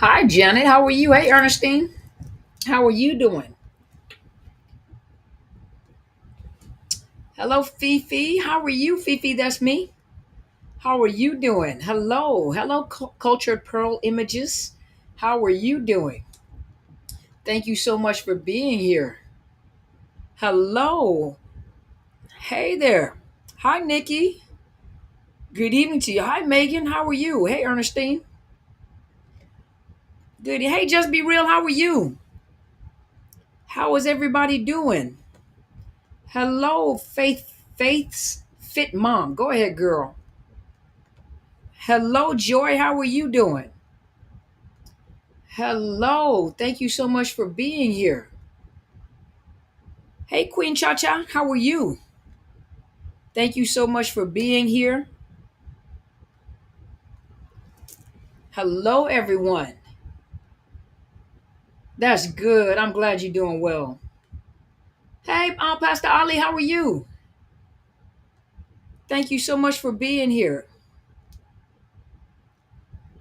Hi, Janet. How are you? Hey, Ernestine. How are you doing? Hello, Fifi. How are you, Fifi? That's me. How are you doing? Hello. Hello, Cultured Pearl Images. How are you doing? Thank you so much for being here. Hello. Hey there. Hi, Nikki. Good evening to you. Hi, Megan. How are you? Hey, Ernestine. Good. Hey, Just Be Real. How are you? How is everybody doing? Hello, Faith's Fit Mom. Go ahead, girl. Hello, Joy. How are you doing? Hello. Thank you so much for being here. Hey, Queen Cha Cha. How are you? Thank you so much for being here. Hello, everyone. That's good. I'm glad you're doing well. Hey, Pastor Ali. How are you? Thank you so much for being here.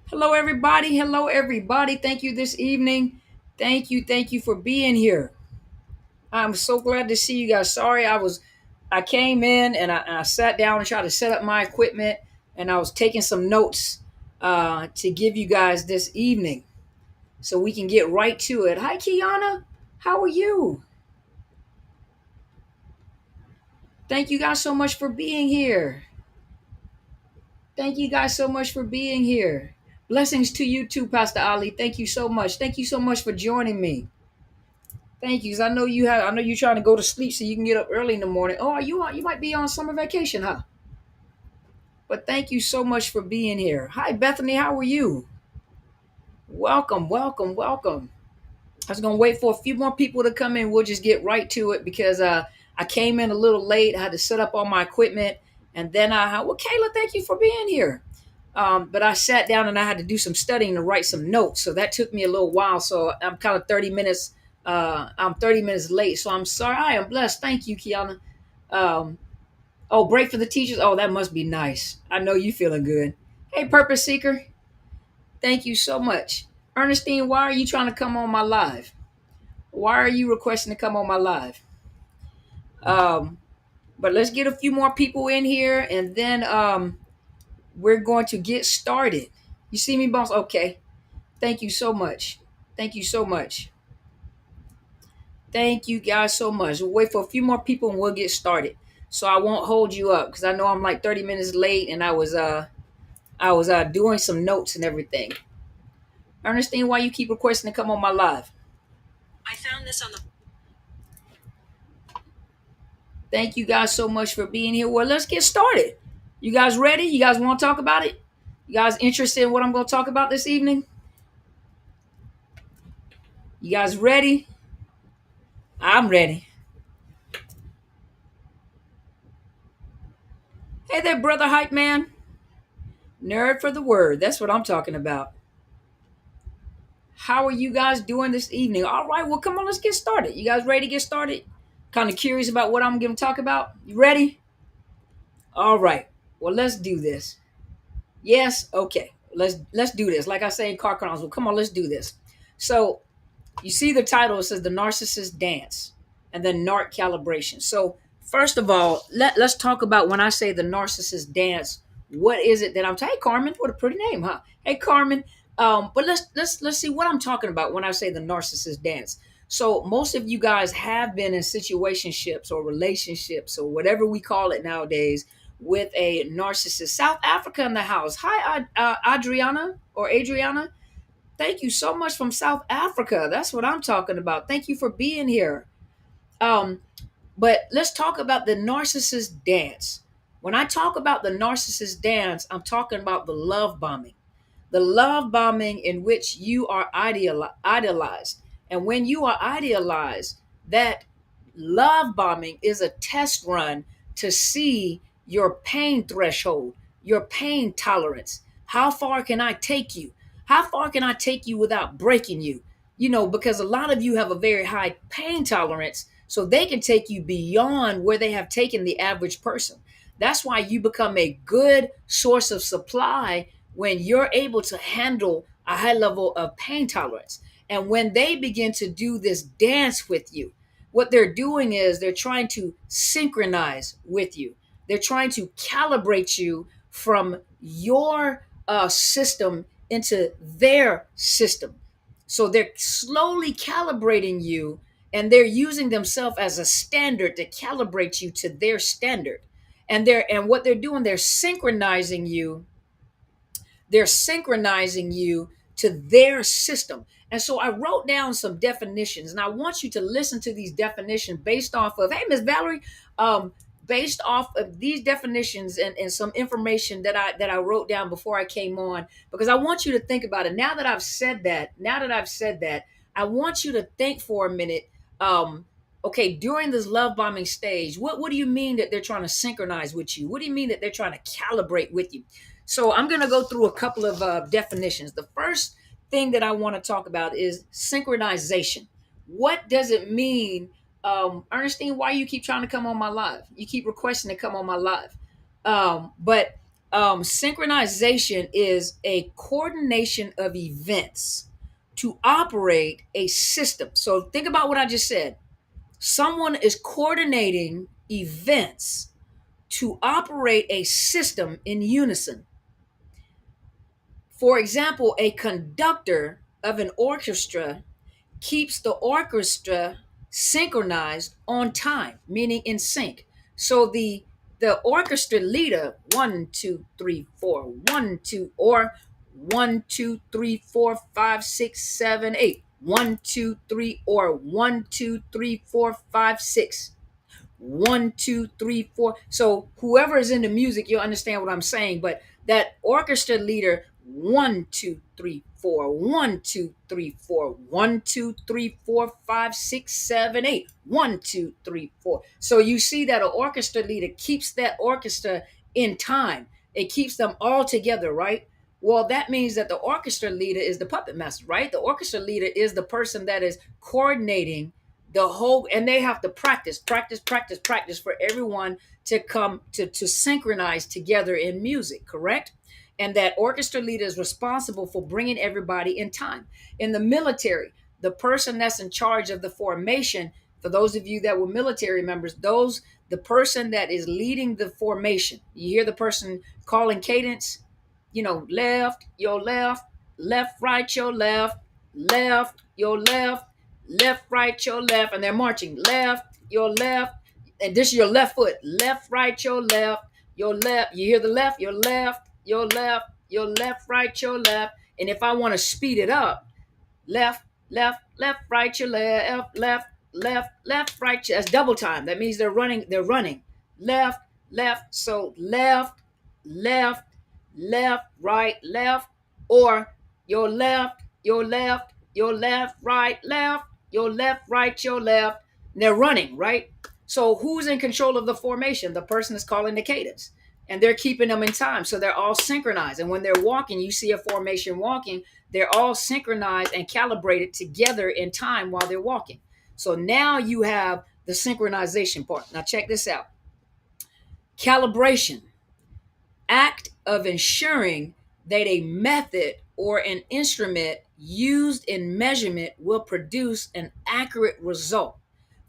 Hello, everybody. Hello, everybody. Thank you this evening. Thank you. Thank you for being here. I'm so glad to see you guys. Sorry, I came in and I sat down and tried to set up my equipment, and I was taking some notes to give you guys this evening so we can get right to it. Hi, Kiana. How are you? Thank you guys so much for being here. Thank you guys so much for being here. Blessings to you too, Pastor Ali. Thank you so much. Thank you so much for joining me. Thank you. 'Cause I know you're trying to go to sleep so you can get up early in the morning. Oh, you might be on summer vacation, huh? But thank you so much for being here. Hi, Bethany. How are you? Welcome, welcome, welcome. I was gonna wait for a few more people to come in. We'll just get right to it because I came in a little late. I had to set up all my equipment, and then well, Kayla, thank you for being here. But I sat down and I had to do some studying to write some notes, so that took me a little while. So I'm kind of 30 minutes. I'm 30 minutes late, so I'm sorry. I am blessed. Thank you, Kiana. Um, Oh, break for the teachers. Oh, that must be nice. I know you feeling good. Hey, Purpose Seeker. Thank you so much. Ernestine, why are you trying to come on my live? Why are you requesting to come on my live? Um, but let's get a few more people in here and then we're going to get started. You see me, boss? Okay. Thank you so much. Thank you so much. Thank you guys so much. We'll wait for a few more people and we'll get started. So I won't hold you up because I know I'm like 30 minutes late and I was doing some notes and everything. Ernestine, why you keep requesting to come on my live? I found this on the. Thank you guys so much for being here. Well, let's get started. You guys ready? You guys want to talk about it? You guys interested in what I'm going to talk about this evening? You guys ready? I'm ready. Hey there, brother hype man. Nerd for the word. That's what I'm talking about. How are you guys doing this evening? All right, well, come on, let's get started. You guys ready to get started? Kind of curious about what I'm going to talk about. You ready? All right. Well, let's do this. Yes, okay. Let's do this. Like I say in Car Chronicles, well, come on, let's do this. So you see the title, it says the narcissist dance and then narc calibration. So first of all, let's talk about when I say the narcissist dance, what is it that I'm hey Carmen, what a pretty name, huh? Hey Carmen. But let's see what I'm talking about when I say the narcissist dance. So most of you guys have been in situationships or relationships or whatever we call it nowadays with a narcissist. South Africa in the house. Hi, Adriana or Adriana. Thank you so much from South Africa. That's what I'm talking about. Thank you for being here. Um, but let's talk about the narcissist dance. When I talk about the narcissist dance, I'm talking about the love bombing. The love bombing in which you are idealized. And when you are idealized, that love bombing is a test run to see your pain threshold, your pain tolerance. How far can I take you? How far can I take you without breaking you? Because a lot of you have a very high pain tolerance, so they can take you beyond where they have taken the average person. That's why you become a good source of supply when you're able to handle a high level of pain tolerance. And when they begin to do this dance with you, what they're doing is they're trying to synchronize with you. They're trying to calibrate you from your system into their system. So they're slowly calibrating you, and they're using themselves as a standard to calibrate you to their standard. And what they're doing, they're synchronizing you to their system. And so I wrote down some definitions, and I want you to listen to these definitions based off of, hey, Miss Valerie, um, based off of these definitions and some information that I wrote down before I came on, because I want you to think about it. Now that I've said that, I want you to think for a minute. Okay, during this love bombing stage, what do you mean that they're trying to synchronize with you? What do you mean that they're trying to calibrate with you? So I'm going to go through a couple of definitions. The first thing that I want to talk about is synchronization. What does it mean? Ernestine, why you keep trying to come on my live? You keep requesting to come on my live. But synchronization is a coordination of events to operate a system. So think about what I just said. Someone is coordinating events to operate a system in unison. For example, a conductor of an orchestra keeps the orchestra synchronized on time, meaning in sync. So the orchestra leader, 1 2 3 4 1 2, or 1 2 3 4 5 6 7 8, 1 2 3, or 1 2 3 4 5 6, 1 2 3 4. So whoever is in the music, you'll understand what I'm saying. But that orchestra leader, 1 2 3 4, 1 2 3 4, 1 2 3 4 5 6 7 8, 1 2 3 4. So you see that an orchestra leader keeps that orchestra in time. It keeps them all together, right? Well, that means that the orchestra leader is the puppet master, right? The orchestra leader is the person that is coordinating the whole, and they have to practice for everyone to come to synchronize together in music, correct? And that orchestra leader is responsible for bringing everybody in time. In the military, the person that's in charge of the formation, for those of you that were military members, the person that is leading the formation, you hear the person calling cadence, left, your left, left, right, your left, left, your left, left, right, your left, and they're marching left, your left, and this is your left foot, left, right, your left, your left. You hear the left, your left, your left, your left, right, your left. And if I want to speed it up, left, left, left, right, your left, left, left, left, right. That's double time. That means they're running. They're running left, left. So left, left, left, right, left, or your left, your left, your left, right, left, your left, right, your left. And they're running, right? So who's in control of the formation? The person is calling the cadence. And they're keeping them in time. So they're all synchronized. And when they're walking, you see a formation walking, they're all synchronized and calibrated together in time while they're walking. So now you have the synchronization part. Now check this out. Calibration, act of ensuring that a method or an instrument used in measurement will produce an accurate result.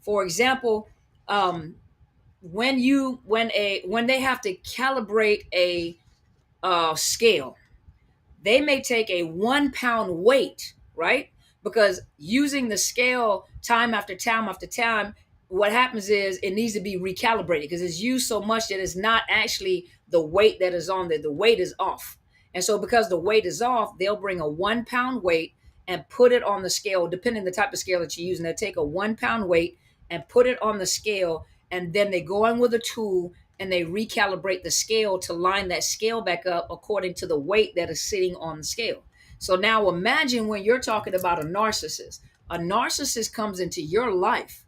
For example, when they have to calibrate a scale, they may take a 1 pound weight, right? Because using the scale time after time after time, what happens is it needs to be recalibrated because it's used so much that it's not actually the weight that is on there. The weight is off. And so because the weight is off, they'll bring a 1 pound weight and put it on the scale, depending on the type of scale that you're using. They'll take a 1 pound weight and put it on the scale, and then they go in with a tool and they recalibrate the scale to line that scale back up according to the weight that is sitting on the scale. So now imagine when you're talking about a narcissist. A narcissist comes into your life,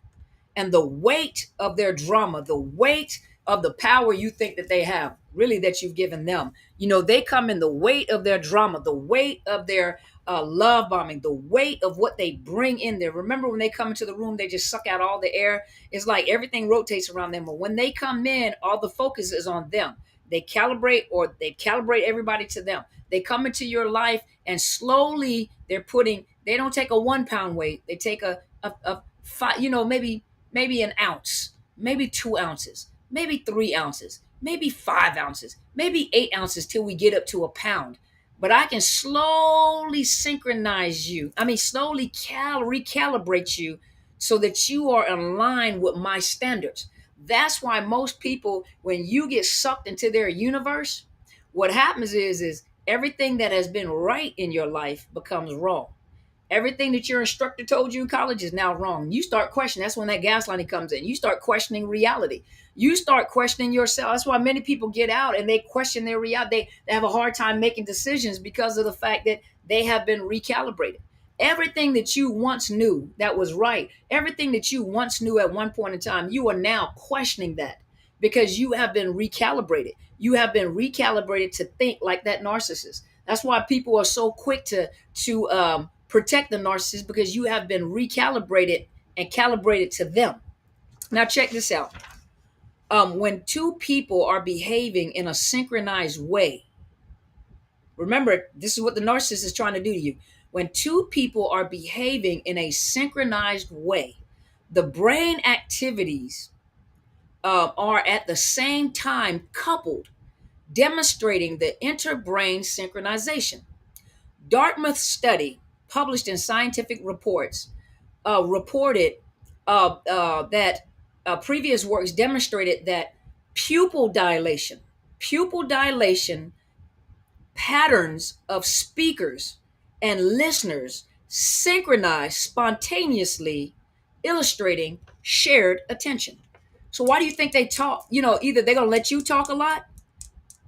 and the weight of their drama, the weight of the power you think that they have, really that you've given them, they come in the weight of their drama, the weight of their love bombing, the weight of what they bring in there. Remember when they come into the room, they just suck out all the air. It's like everything rotates around them. But when they come in, all the focus is on them. They calibrate everybody to them. They come into your life and slowly they don't take a 1 pound weight. They take a five, maybe an ounce, maybe 2 ounces, maybe 3 ounces, maybe 5 ounces, maybe 8 ounces till we get up to a pound. But I can slowly synchronize you. I mean, slowly recalibrate you so that you are in line with my standards. That's why most people, when you get sucked into their universe, what happens is everything that has been right in your life becomes wrong. Everything that your instructor told you in college is now wrong. You start questioning. That's when that gaslighting comes in. You start questioning reality. You start questioning yourself. That's why many people get out and they question their reality. They have a hard time making decisions because of the fact that they have been recalibrated. Everything that you once knew that was right, everything that you once knew at one point in time, you are now questioning that because you have been recalibrated. You have been recalibrated to think like that narcissist. That's why people are so quick to protect the narcissist, because you have been recalibrated and calibrated to them. Now check this out. When two people are behaving in a synchronized way, remember, this is what the narcissist is trying to do to you. When two people are behaving in a synchronized way, the brain activities are at the same time coupled, demonstrating the interbrain synchronization. Dartmouth study published in Scientific Reports reported that previous works demonstrated that pupil dilation, pupil dilation patterns of speakers and listeners synchronize spontaneously, illustrating shared attention. So why do you think they talk? Either they're going to let you talk a lot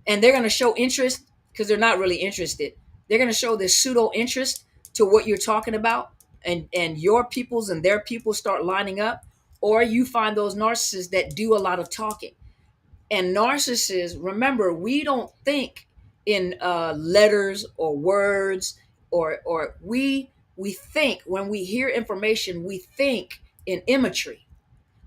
and they're going to show interest because they're not really interested. They're going to show this pseudo interest to what you're talking about, and your peoples and their people start lining up. Or you find those narcissists that do a lot of talking. And narcissists, remember, we don't think in letters or words, or we think when we hear information, we think in imagery.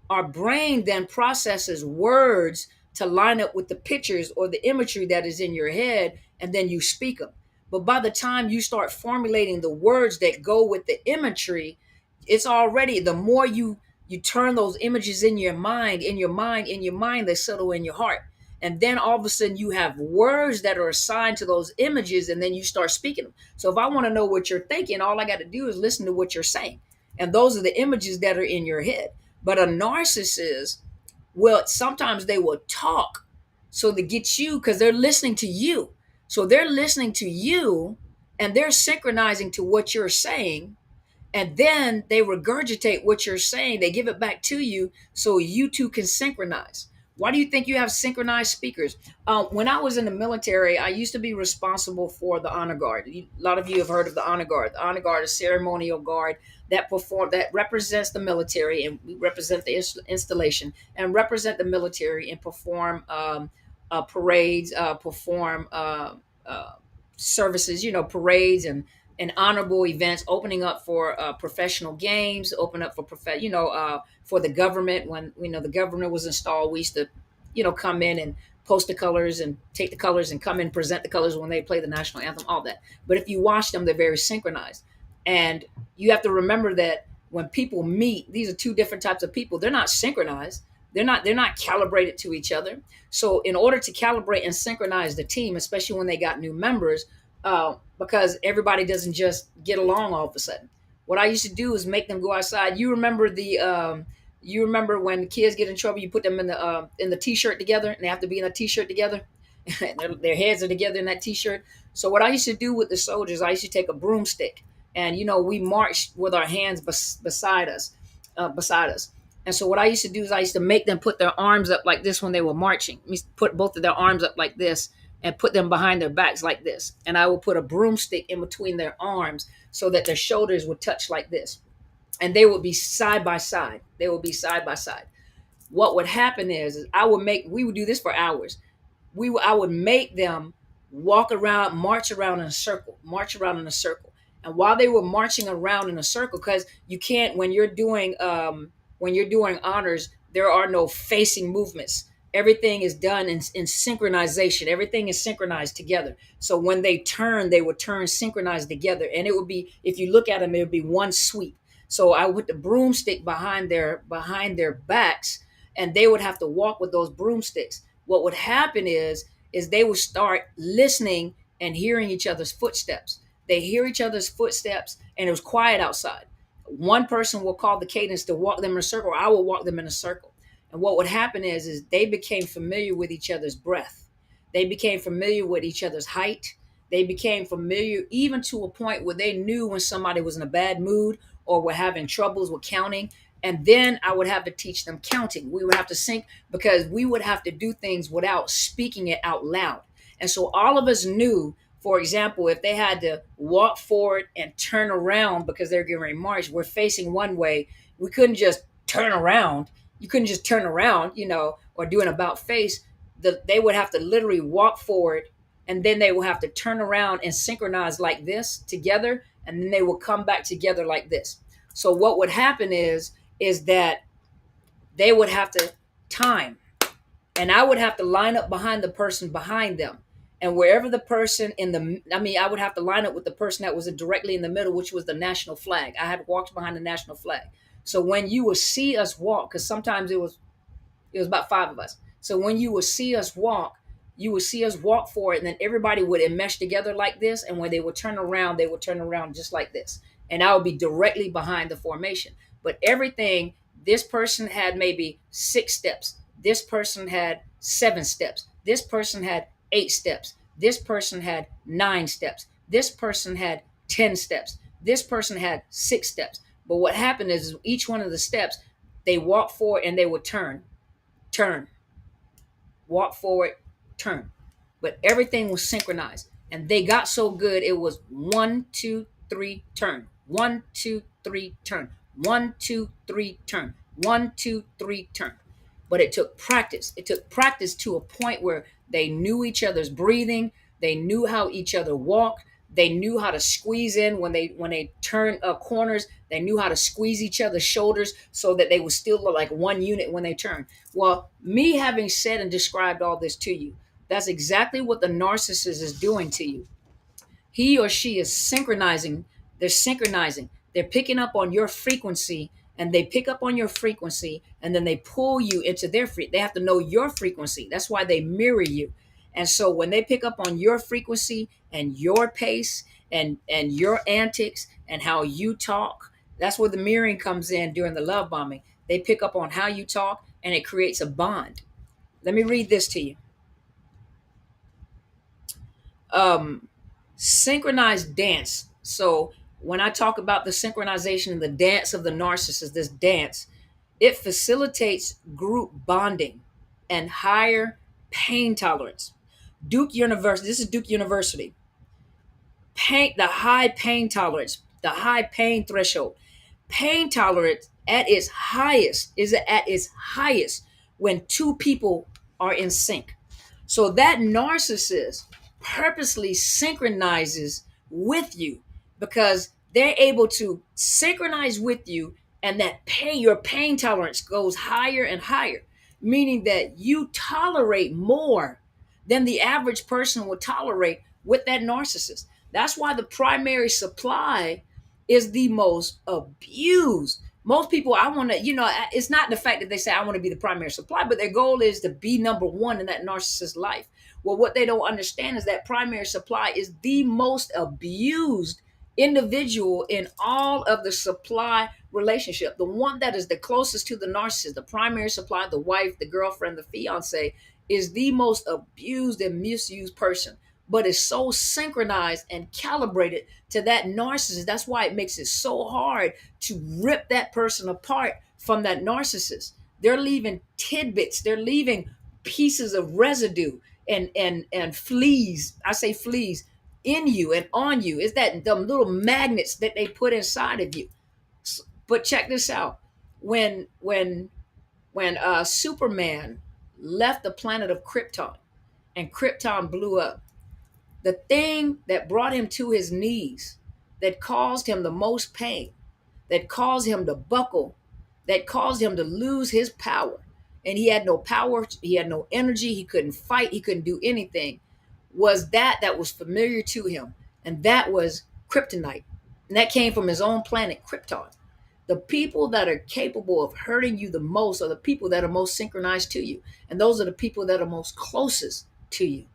Our brain then processes words to line up with the pictures or the imagery that is in your head, and then you speak them. But by the time you start formulating the words that go with the imagery, it's already, the more you turn those images in your mind, they settle in your heart. And then all of a sudden you have words that are assigned to those images, and then you start speaking them. So if I want to know what you're thinking, all I got to do is listen to what you're saying. And those are the images that are in your head. But a narcissist, well, sometimes they will talk so to get you, because they're listening to you. So they're listening to you and they're synchronizing to what you're saying. And then they regurgitate what you're saying. They give it back to you so you two can synchronize. Why do you think you have synchronized speakers? When I was in the military, I used to be responsible for the honor guard. A lot of you have heard of the honor guard. The honor guard is a ceremonial guard that represents the military, and we represent the installation and represent the military and perform parades, perform services, parades and honorable events, opening up for professional games, open up for for the government. When the governor was installed, we used to come in and post the colors and take the colors and come in and present the colors when they play the national anthem, all that. But if you watch them, they're very synchronized. And you have to remember that when people meet, these are two different types of people. They're not synchronized. They're not calibrated to each other. So in order to calibrate and synchronize the team, especially when they got new members, because everybody doesn't just get along all of a sudden. What I used to do is make them go outside. You remember when the kids get in trouble, you put them in the t-shirt together, and they have to be in a t-shirt together. their heads are together in that t-shirt. So what I used to do with the soldiers, I used to take a broomstick, and we marched with our hands beside us. And so what I used to do is I used to make them put their arms up like this when they were marching. We used to put both of their arms up like this and put them behind their backs like this. And I would put a broomstick in between their arms so that their shoulders would touch like this. And they would be side by side. They would be side by side. What would happen is we would do this for hours. I would make them walk around, march around in a circle. And while they were marching around in a circle, because you can't, when you're doing honors, there are no facing movements. everything is done in synchronization. Everything is synchronized together. So when they turn, they would turn synchronized together. And it would be, if you look at them, it would be one sweep. So I would put the broomstick behind their backs, and they would have to walk with those broomsticks. What would happen is they would start listening and hearing each other's footsteps. They hear each other's footsteps, and it was quiet outside. One person will call the cadence to walk them in a circle, or I will walk them in a circle. And what would happen is they became familiar with each other's breath. They became familiar with each other's height. They became familiar even to a point where they knew when somebody was in a bad mood or were having troubles with counting. And then I would have to teach them counting. We would have to sync because we would have to do things without speaking it out loud. And so all of us knew, for example, if they had to walk forward and turn around because they're getting ready to march, we're facing one way. We couldn't just turn around. You couldn't just turn around, or do an about face. They would have to literally walk forward, and then they will have to turn around and synchronize like this together, and then they will come back together like this. So what would happen is that they would have to time, and I would have to line up behind the person behind them. And wherever the person I would have to line up with the person that was directly in the middle, which was the national flag. I had walked behind the national flag. So when you would see us walk, because sometimes it was about five of us. So when you would see us walk, you would see us walk forward, and then everybody would enmesh together like this. And when they would turn around, they would turn around just like this. And I would be directly behind the formation. But everything, this person had maybe 6 steps. This person had 7 steps. This person had 8 steps. This person had 9 steps. This person had 10 steps. This person had 6 steps. But what happened is each one of the steps, they walk forward and they would turn, walk forward, turn. But everything was synchronized. And they got so good, it was 1, 2, 3, turn. 1, 2, 3, turn. 1, 2, 3, turn. 1, 2, 3, turn. But it took practice. It took practice to a point where they knew each other's breathing. They knew how each other walked. They knew how to squeeze in when they turn corners. They knew how to squeeze each other's shoulders so that they would still look like one unit when they turn. Well, me having said and described all this to you, that's exactly what the narcissist is doing to you. He or she is synchronizing. They're synchronizing. They're picking up on your frequency, and they pick up on your frequency, and then they pull you into their They have to know your frequency. That's why they mirror you. And so when they pick up on your frequency and your pace and your antics and how you talk, that's where the mirroring comes in during the love bombing. They pick up on how you talk, and it creates a bond. Let me read this to you. Synchronized dance. So when I talk about the synchronization and the dance of the narcissist, this dance, it facilitates group bonding and higher pain tolerance. Duke University, this is Duke University. The high pain tolerance, the high pain threshold. Pain tolerance at its highest is at its highest when two people are in sync. So that narcissist purposely synchronizes with you because they're able to synchronize with you, and that your pain tolerance goes higher and higher, meaning that you tolerate more than the average person would tolerate with that narcissist. That's why the primary supply is the most abused. Most people, I want to, it's not the fact that they say, I want to be the primary supply, but their goal is to be number one in that narcissist life. Well, what they don't understand is that primary supply is the most abused individual in all of the supply relationship. The one that is the closest to the narcissist, the primary supply, the wife, the girlfriend, the fiance, is the most abused and misused person, but it's so synchronized and calibrated to that narcissist. That's why it makes it so hard to rip that person apart from that narcissist. They're leaving tidbits, they're leaving pieces of residue and fleas. I say fleas in you and on you. It's that them little magnets that they put inside of you. But check this out. When Superman left the planet of Krypton and Krypton blew up, the thing that brought him to his knees, that caused him the most pain, that caused him to buckle, that caused him to lose his power, and he had no power, he had no energy, he couldn't fight, he couldn't do anything, was that was familiar to him. And that was kryptonite. And that came from his own planet, Krypton. The people that are capable of hurting you the most are the people that are most synchronized to you. And those are the people that are most closest to you.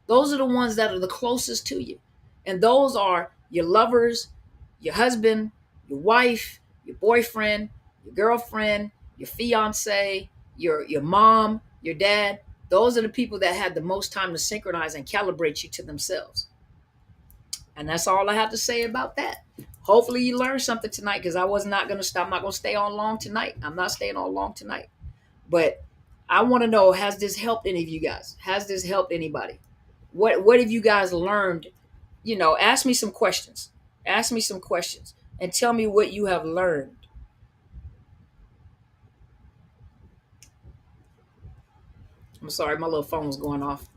Those are the ones that are the closest to you. And those are your lovers, your husband, your wife, your boyfriend, your girlfriend, your fiance, your mom, your dad. Those are the people that had the most time to synchronize and calibrate you to themselves. And that's all I have to say about that. Hopefully you learned something tonight, because I was not going to stop. I'm not going to stay on long tonight. I'm not staying on long tonight. But I want to know, has this helped any of you guys? Has this helped anybody? What have you guys learned? Ask me some questions. Ask me some questions and tell me what you have learned. I'm sorry, my little phone was going off.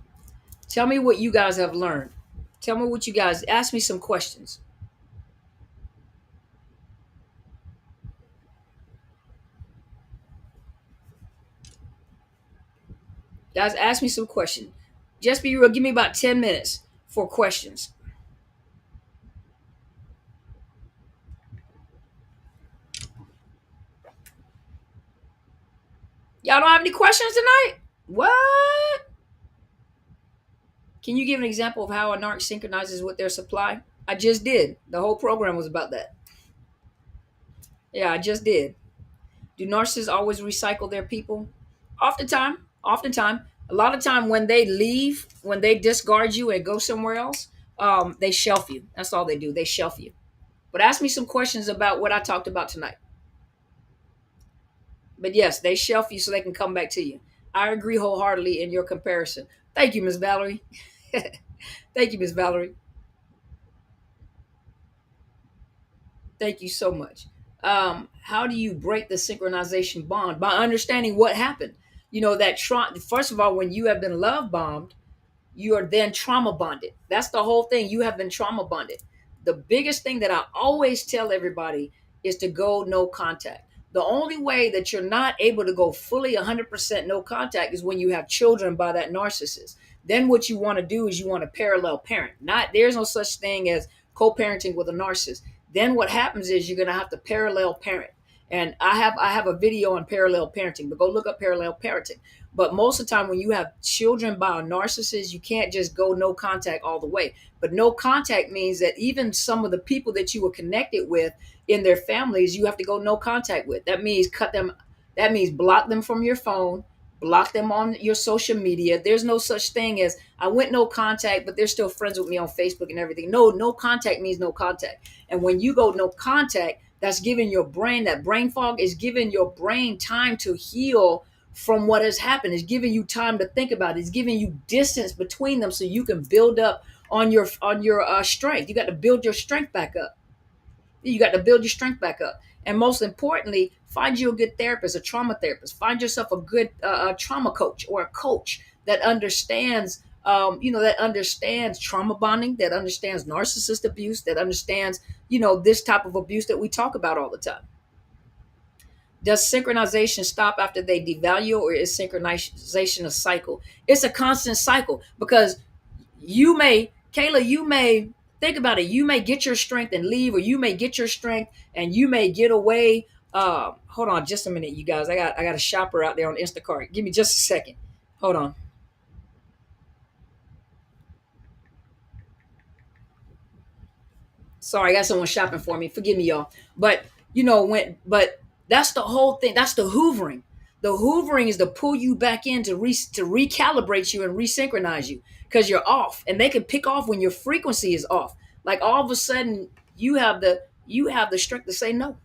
Tell me what you guys have learned. Tell me what you guys, ask me some questions. Guys, ask me some questions. Just be real. Give me about 10 minutes for questions. Y'all don't have any questions tonight? What? Can you give an example of how a narc synchronizes with their supply? I just did. The whole program was about that. Yeah, I just did. Do narcissists always recycle their people? Oftentimes. Oftentimes. A lot of time when they leave, when they discard you and go somewhere else, they shelf you. That's all they do. They shelf you. But ask me some questions about what I talked about tonight. But yes, they shelf you so they can come back to you. I agree wholeheartedly in your comparison. Thank you, Miss Valerie. Thank you, Miss Valerie. Thank you so much. How do you break the synchronization bond? By understanding what happened. First of all, when you have been love bombed, you are then trauma bonded. That's the whole thing. You have been trauma bonded. The biggest thing that I always tell everybody is to go no contact. The only way that you're not able to go fully 100% no contact is when you have children by that narcissist. Then what you want to do is you want to parallel parent. Not There's no such thing as co-parenting with a narcissist. Then what happens is you're going to have to parallel parent. And I have a video on parallel parenting, but go look up parallel parenting. But most of the time when you have children by a narcissist, you can't just go no contact all the way. But no contact means that even some of the people that you were connected with in their families, you have to go no contact with. That means cut them. That means block them from your phone, block them on your social media. There's no such thing as I went no contact, but they're still friends with me on Facebook and everything. No, no contact means no contact. And when you go no contact, that's giving your brain, that brain fog is giving your brain time to heal from what has happened. It's giving you time to think about it. It's giving you distance between them so you can build up on your strength. You got to build your strength back up. You got to build your strength back up. And most importantly, find you a good therapist, a trauma therapist. Find yourself a good trauma coach or a coach that understands, that understands trauma bonding, that understands narcissist abuse, that understands, this type of abuse that we talk about all the time. Does synchronization stop after they devalue, or is synchronization a cycle? It's a constant cycle, because Kayla, you may think about it. You may get your strength and leave, or you may get your strength and you may get away. Hold on just a minute, you guys. I got a shopper out there on Instacart. Give me just a second. Hold on. Sorry, I got someone shopping for me. Forgive me, y'all. But but that's the whole thing. That's the hoovering. The hoovering is to pull you back in, to recalibrate you and resynchronize you, because you're off, and they can pick off when your frequency is off. Like all of a sudden, you have the strength to say no.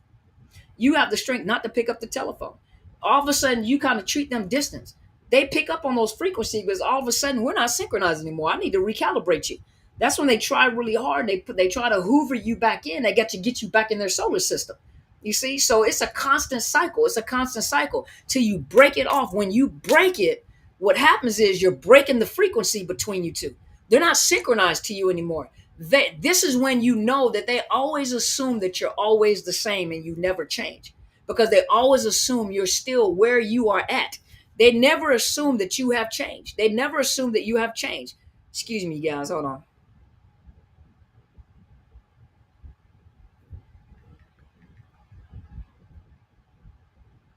You have the strength not to pick up the telephone. All of a sudden, you kind of treat them distance. They pick up on those frequencies, because all of a sudden we're not synchronized anymore. I need to recalibrate you. That's when they try really hard. They try to hoover you back in. They got to get you back in their solar system. You see, so it's a constant cycle. It's a constant cycle till you break it off. When you break it, what happens is you're breaking the frequency between you two. They're not synchronized to you anymore. This is when you know that they always assume that you're always the same and you never change, because they always assume you're still where you are at. They never assume that you have changed. They never assume that you have changed. Excuse me, guys. Hold on.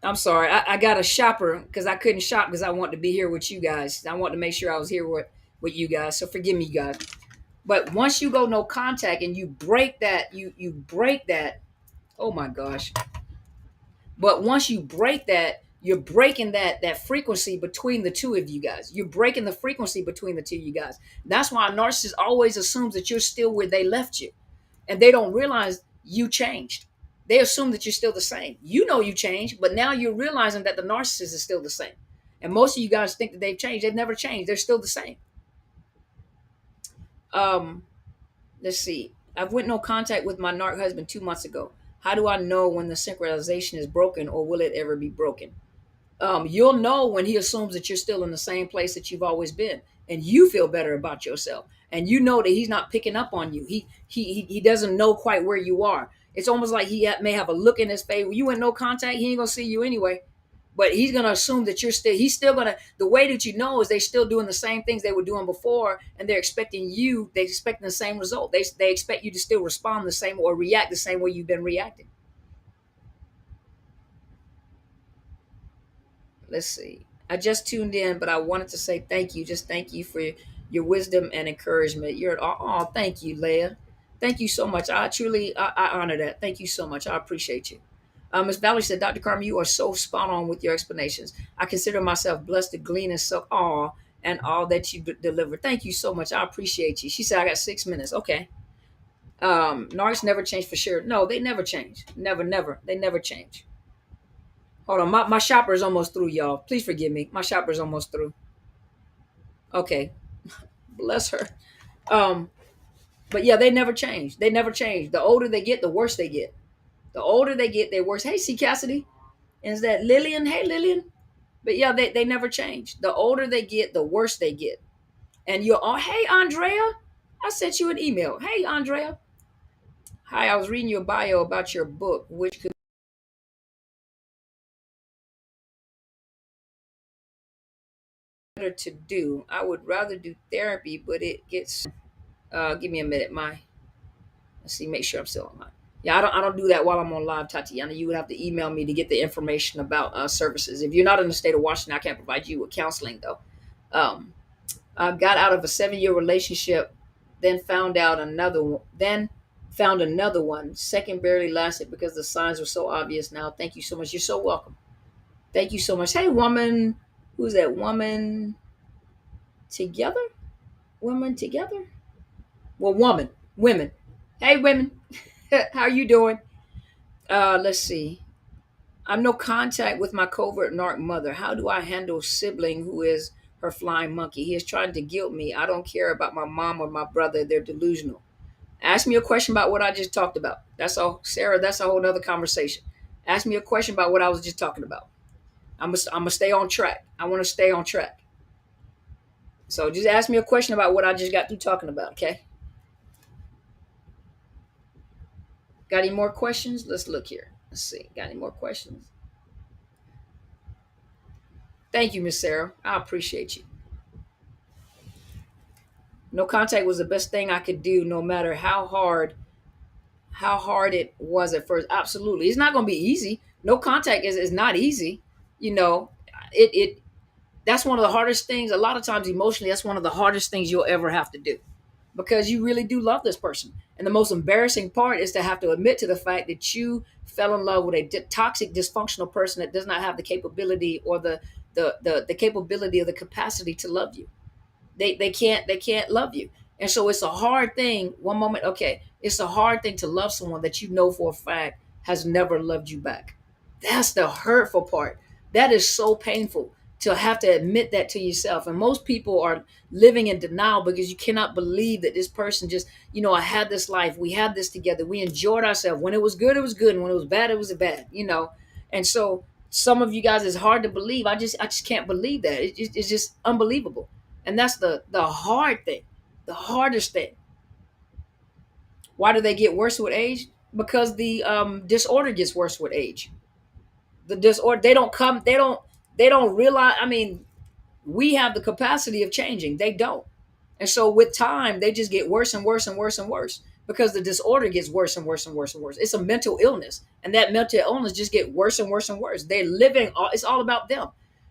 I'm sorry. I got a shopper because I couldn't shop because I wanted to be here with you guys. I wanted to make sure I was here with you guys. So forgive me, guys. But once you go no contact and you break that, you break that. Oh my gosh. But once you break that, you're breaking that frequency between the two of you guys. You're breaking the frequency between the two of you guys. That's why a narcissist always assumes that you're still where they left you. And they don't realize you changed. They assume that you're still the same. You know you changed, but now you're realizing that the narcissist is still the same. And most of you guys think that they've changed. They've never changed. They're still the same. Um, let's see. I've went no contact with my narc husband 2 months ago. How do I know when the synchronization is broken, or will it ever be broken? You'll know when he assumes that you're still in the same place that you've always been, and you feel better about yourself, and you know that he's not picking up on you. He doesn't know quite where you are. It's almost like may have a look in his face. When you in no contact, he ain't gonna see you anyway. But he's gonna assume that he's still gonna. The way that you know is they still doing the same things they were doing before, and they're expecting you. They're expecting the same result. They expect you to still respond the same or react the same way you've been reacting. Let's see. I just tuned in, but I wanted to say thank you. Just thank you for your wisdom and encouragement. Thank you, Leah. Thank you so much. I honor that. Thank you so much. I appreciate you. Ms. Valerie said, Dr. Carmen, you are so spot on with your explanations. I consider myself blessed to glean and suck all and all that you deliver. Thank you so much. I appreciate you. She said, I got 6 minutes. Okay. Narcs never change for sure. No, they never change. Never, never. They never change. Hold on, my shopper is almost through, y'all. Please forgive me. My shopper is almost through. Okay, bless her. Um, but yeah, they never change. They never change. The older they get, the worse they get. The older they get, they worse. Hey, C. Cassidy, is that Lillian? Hey, Lillian. But yeah, they never change. The older they get, the worse they get. And you're oh, hey, Andrea. I sent you an email. Hey, Andrea. Hi, I was reading your bio about your book, which could be better to do. I would rather do therapy, but it gets give me a minute. Let's see, make sure I'm still online. Yeah, I don't do that while I'm on live, Tatiana. You would have to email me to get the information about services. If you're not in the state of Washington, I can't provide you with counseling though. Um, I got out of a 7 year relationship, then found another one. Second barely lasted because the signs were so obvious. Now, thank you so much. You're so welcome. Thank you so much. Hey, woman, who's that woman? Together, woman together. Well, women. Hey, women. How you doing? Let's see. I'm no contact with my covert narc mother. How do I handle sibling who is her flying monkey? He is trying to guilt me. I don't care about my mom or my brother. They're delusional. Ask me a question about what I just talked about. That's all, Sarah. That's a whole nother conversation. Ask me a question about what I was just talking about. I'm gonna stay on track. I want to stay on track. So just ask me a question about what I just got through talking about. Okay. Got any more questions? Let's look here. Let's see. Got any more questions? Thank you, Miss Sarah. I appreciate you. No contact was the best thing I could do, no matter how hard it was at first. Absolutely, it's not going to be easy. No contact is not easy. You know, it that's one of the hardest things. A lot of times, emotionally, that's one of the hardest things you'll ever have to do because you really do love this person. And the most embarrassing part is to have to admit to the fact that you fell in love with a toxic, dysfunctional person that does not have the capability or the capability or the capacity to love you. They can't love you. And so it's a hard thing. One moment, okay, it's a hard thing to love someone that you know for a fact has never loved you back. That's the hurtful part. That is so painful to have to admit that to yourself. And most people are living in denial because you cannot believe that this person just, I had this life, we had this together, we enjoyed ourselves. When it was good, it was good, and when it was bad, it was bad. And so some of you guys, it's hard to believe. I just can't believe that. It's just unbelievable. And that's the hard thing, the hardest thing. Why do they get worse with age? Because the disorder gets worse with age. The disorder, they don't They don't realize. I mean, we have the capacity of changing. They don't. And so with time, they just get worse and worse and worse and worse because the disorder gets worse and worse and worse and worse. It's a mental illness. And that mental illness just get worse and worse and worse. They're living, it's all about them.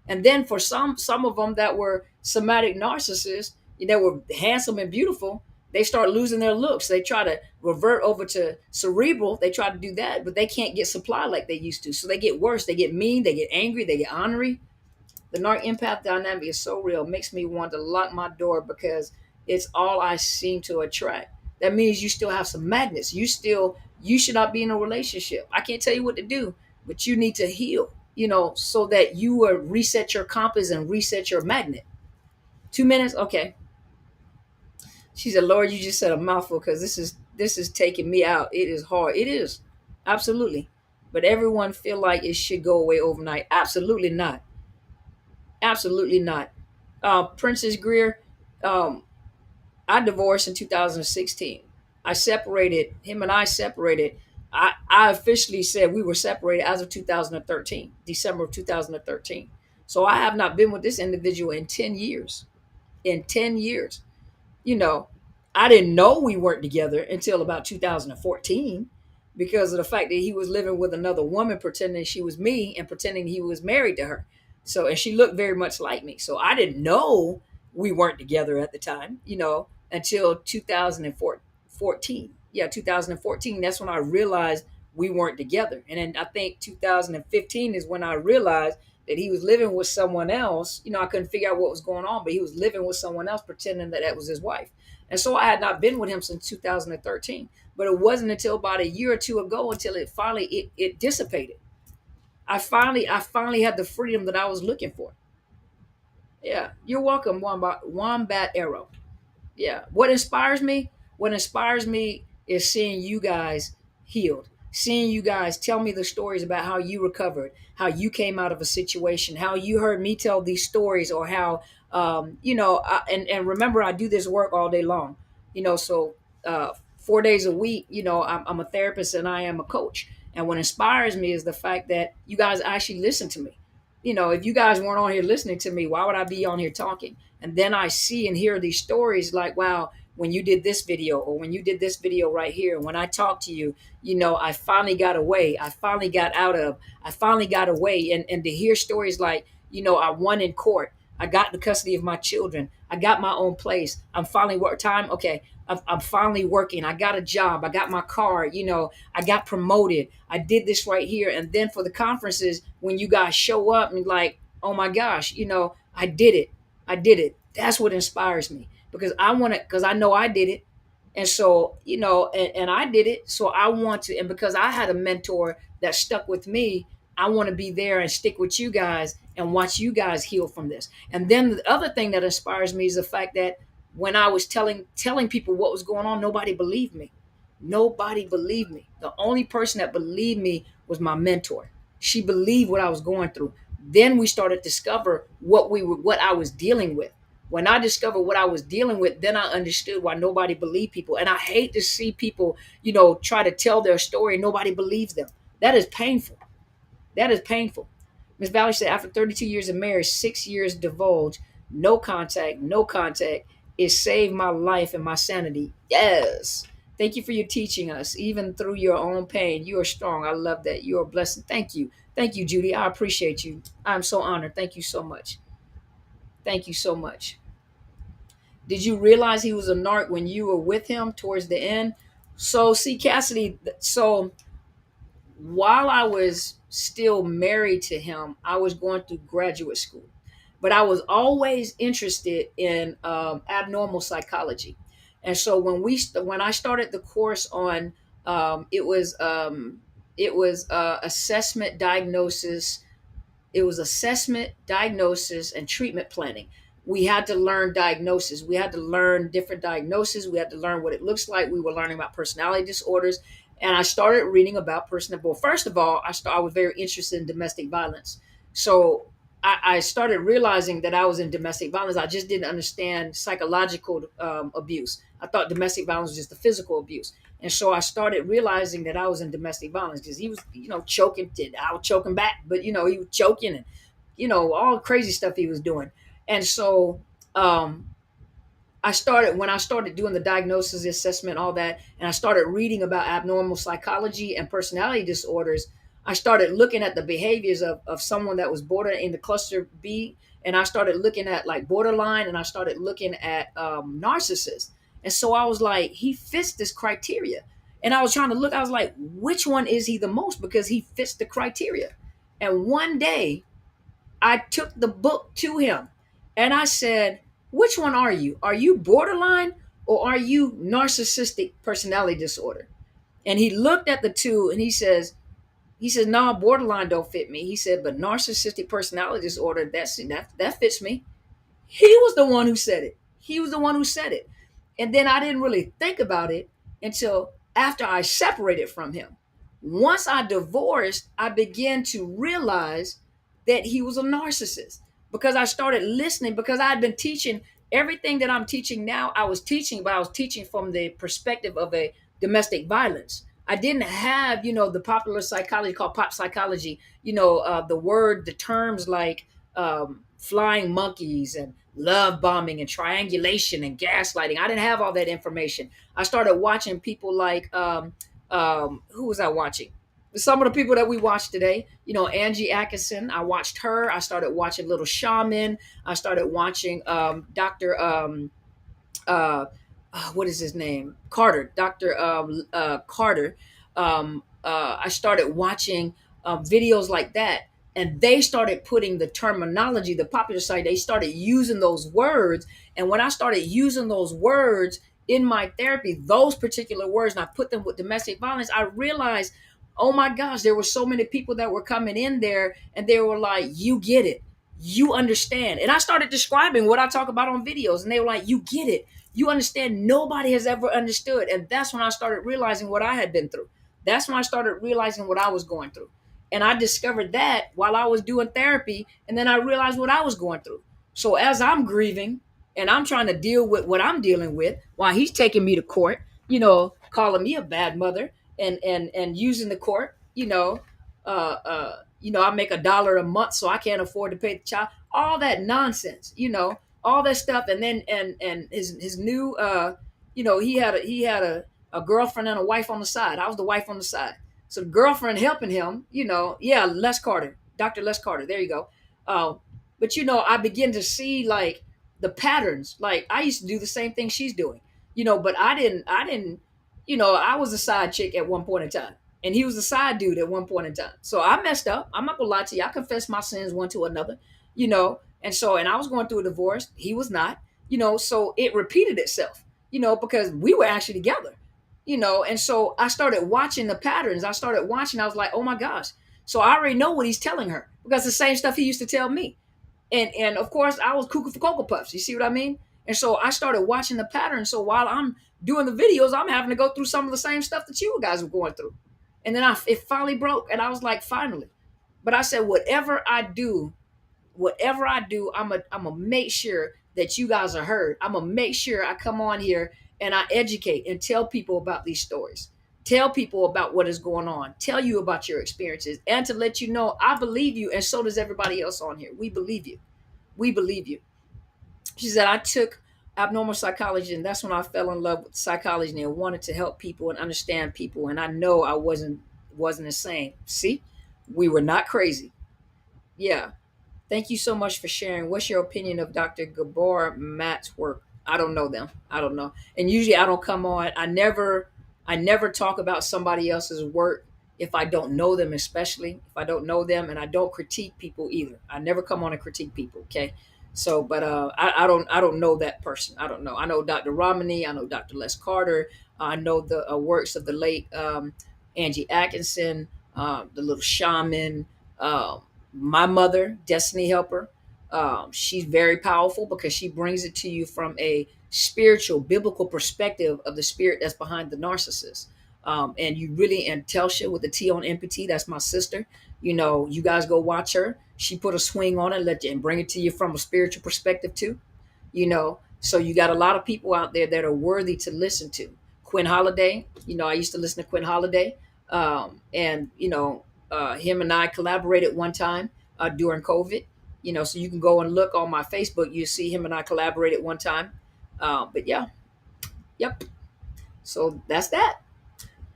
And then for some of them that were somatic narcissists, that were handsome and beautiful, they start losing their looks. They try to revert over to cerebral. They try to do that, but they can't get supply like they used to. So they get worse. They get mean. They get angry. They get ornery. The narc empath dynamic is so real. It makes me want to lock my door because it's all I seem to attract. That means you still have some magnets. You should not be in a relationship. I can't tell you what to do, but you need to heal, so that you will reset your compass and reset your magnet. 2 minutes? Okay. She said, Lord, you just said a mouthful because this is taking me out. It is hard. It is. Absolutely. But everyone feel like it should go away overnight. Absolutely not. Absolutely not. Princess Greer, um, I divorced in 2016. Him and I separated. I officially said we were separated as of 2013, December of 2013. So I have not been with this individual in 10 years. In 10 years. you know, I didn't know we weren't together until about 2014 because of the fact that he was living with another woman pretending she was me and pretending he was married to her. So, and she looked very much like me. So I didn't know we weren't together at the time, until 2014. Yeah, 2014. That's when I realized we weren't together. And then I think 2015 is when I realized that he was living with someone else. I couldn't figure out what was going on, but he was living with someone else pretending that that was his wife. And so I had not been with him since 2013. But it wasn't until about a year or two ago until it finally it dissipated. I finally had the freedom that I was looking for. Yeah, you're welcome, Wombat Arrow. Yeah. What inspires me is seeing you guys healed, seeing you guys tell me the stories about how you recovered, how you came out of a situation, how you heard me tell these stories, or how, and remember, I do this work all day long, so 4 days a week, I'm a therapist and I am a coach. And what inspires me is the fact that you guys actually listen to me. If you guys weren't on here listening to me, why would I be on here talking? And then I see and hear these stories like, wow, when you did this video, or when you did this video right here, when I talked to you, I finally got away. I finally got away. And to hear stories like, I won in court. I got the custody of my children. I got my own place. I'm finally work time. Okay. I'm finally working. I got a job. I got my car. I got promoted. I did this right here. And then for the conferences, when you guys show up and like, oh my gosh, I did it. I did it. That's what inspires me because because I know I did it. And so, and I did it. So I want to, and because I had a mentor that stuck with me, I want to be there and stick with you guys and watch you guys heal from this. And then the other thing that inspires me is the fact that when I was telling people what was going on, nobody believed me. Nobody believed me. The only person that believed me was my mentor. She believed what I was going through. Then we started to discover what I was dealing with. When I discovered what I was dealing with, then I understood why nobody believed people. And I hate to see people, try to tell their story and nobody believes them. That is painful. That is painful. Miss Valley said, after 32 years of marriage, 6 years divulge, no contact, no contact. It saved my life and my sanity. Yes. Thank you for your teaching us, even through your own pain. You are strong. I love that. You are a blessing. Thank you. Thank you, Judy. I appreciate you. I'm so honored. Thank you so much. Thank you so much. Did you realize he was a narc when you were with him towards the end? So, see, Cassidy, so while I was still married to him, I was going through graduate school, but I was always interested in abnormal psychology. And so when I started the course on assessment diagnosis, it was assessment, diagnosis, and treatment planning. We had to learn diagnosis. We had to learn different diagnoses. We had to learn what it looks like. We were learning about personality disorders. And I started reading about personality. Well, first of all, I was very interested in domestic violence. So I started realizing that I was in domestic violence. I just didn't understand psychological abuse. I thought domestic violence was just the physical abuse. And so I started realizing that I was in domestic violence because he was, choking. I was choking back, but he was choking and all crazy stuff he was doing. And so um, when I started doing the diagnosis, assessment, all that, and I started reading about abnormal psychology and personality disorders, I started looking at the behaviors of someone that was border in the cluster B, and I started looking at like borderline, and I started looking at narcissists. And so I was like, he fits this criteria. And I was trying to look, I was like, which one is he the most? Because he fits the criteria. And one day I took the book to him and I said, which one are you? Are you borderline or are you narcissistic personality disorder? And he looked at the two and he says, no, nah, borderline don't fit me. He said, but narcissistic personality disorder, that fits me. He was the one who said it. He was the one who said it. And then I didn't really think about it until after I separated from him. Once I divorced, I began to realize that he was a narcissist because I started listening because I had been teaching everything that I'm teaching now. I was teaching, but I was teaching from the perspective of a domestic violence. I didn't have, the popular psychology called pop psychology, the terms like flying monkeys and love bombing and triangulation and gaslighting. I didn't have all that information. I started watching people like who was I watching? Some of the people that we watched today, Angie Atkinson. I watched her. I started watching Little Shaman. I started watching Dr. What is his name? Carter, Dr. Carter. I started watching videos like that, and they started putting the terminology, the popular side, they started using those words. And when I started using those words in my therapy, those particular words, and I put them with domestic violence, I realized, oh my gosh, there were so many people that were coming in there and they were like, you get it. You understand. And I started describing what I talk about on videos, and they were like, you get it, you understand. Nobody has ever understood. And that's when I started realizing what I had been through. That's when I started realizing what I was going through. And I discovered that while I was doing therapy. And then I realized what I was going through. So as I'm grieving and I'm trying to deal with what I'm dealing with while he's taking me to court, calling me a bad mother and using the court, I make $1 a month, so I can't afford to pay the child. All that nonsense, all that stuff. And then and his new he had a girlfriend and a wife on the side. I was the wife on the side. So the girlfriend helping him, yeah, Les Carter, Dr. Les Carter. There you go. But I begin to see like the patterns. Like I used to do the same thing she's doing, but I was a side chick at one point in time. And he was a side dude at one point in time. So I messed up. I'm not gonna lie to you. I confessed my sins one to another, and I was going through a divorce. He was not, so it repeated itself, because we were actually together, and so I started watching the patterns. I was like, oh my gosh. So I already know what he's telling her because the same stuff he used to tell me. And of course I was cuckoo for Cocoa Puffs. You see what I mean? And so I started watching the pattern. So while I'm doing the videos, I'm having to go through some of the same stuff that you guys were going through. And then it finally broke, and I was like, finally. But I said, whatever I do, I'm gonna make sure that you guys are heard. I'm gonna make sure I come on here and I educate and tell people about these stories. Tell people about what is going on. Tell you about your experiences, and to let you know I believe you, and so does everybody else on here. We believe you. We believe you. She said, I took abnormal psychology, and that's when I fell in love with psychology and wanted to help people and understand people. And I know I wasn't insane. See, we were not crazy. Yeah. Thank you so much for sharing. What's your opinion of Dr. Gabor Matt's work? I don't know them. I don't know. And usually I don't come on. I never talk about somebody else's work if I don't know them, especially if I don't know them, and I don't critique people either. I never come on and critique people. Okay. So, but I don't know that person. I don't know. I know Dr. Romney. I know Dr. Les Carter. I know the works of the late Angie Atkinson, the Little Shaman, my mother, Destiny Helper. She's very powerful because she brings it to you from a spiritual, biblical perspective of the spirit that's behind the narcissist. And you really, and Telsha with the T on empathy, that's my sister. You guys go watch her. She put a swing on it, and bring it to you from a spiritual perspective too. So you got a lot of people out there that are worthy to listen to. Quinn Holiday, I used to listen to Quinn Holiday, and him and I collaborated one time during COVID. So you can go and look on my Facebook. You see him and I collaborated one time. But yeah, yep. So that's that.